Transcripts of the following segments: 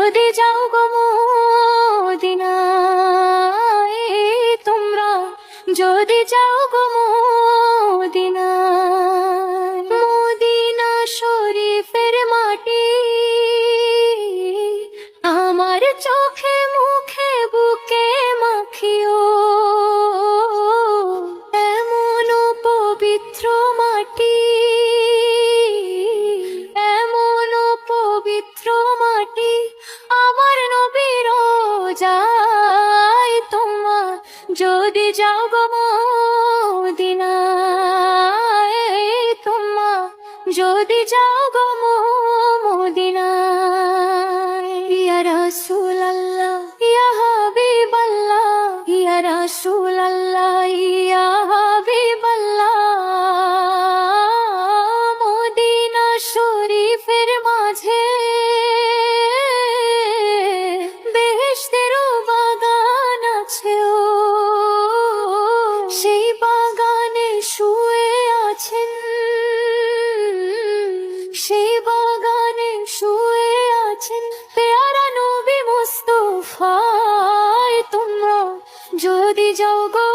যদি যাও গো মদিনায় তোমরা, যদি যাও গো মদিনায়। মদিনা শরীফের মাটি আমার চোখে মুখে বুকে মাখিও, এমন পবিত্র মাটি, এমন পবিত্র মাটি আমার নবীর রোজায় তোমরা, যদি যাও গো মদিনায় তোমরা, যদি যাও গো মদিনায়। ইয়া রাসূলুল্লাহ ইয়া হাবিবাল্লাহ, ইয়া রাসূলুল্লাহ ইয়া হাবিবাল্লাহ, মদিনা শরীফের মাঝে বেহেশতের বাগান আছে, সেই বাগানে শুয়ে আছেন, সেই বাগানে শুয়ে আছেন পেয়ারা নবী মুস্তাফা। তোমরা যদি যাও গো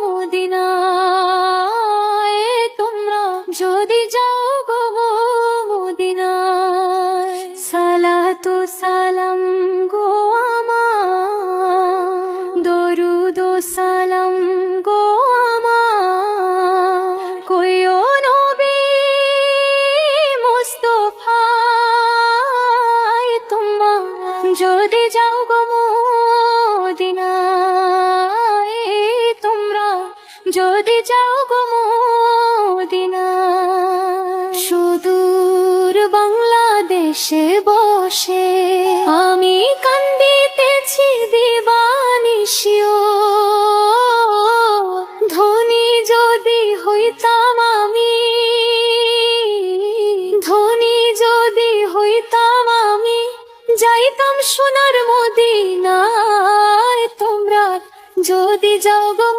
মদিনায় তোমরা, যদি যাও গো মদিনায়। সালাতু সালাম গো আমার, দরুদ ও সালাম গো আমার, কইও নবী মুস্তাফা। তোমরা যদি যাও গো মদিনায় তোমরা, যদি যাও গো মদিনায়। সুদূর বাংলাদেশে বসে আমি কান্দিতেছি দিবানিশিও, ধনী যদি হইতাম আমি, ধনী যদি হইতাম আমি, যাইতাম সোনার মদিনায়। তোমরা যদি যাও গো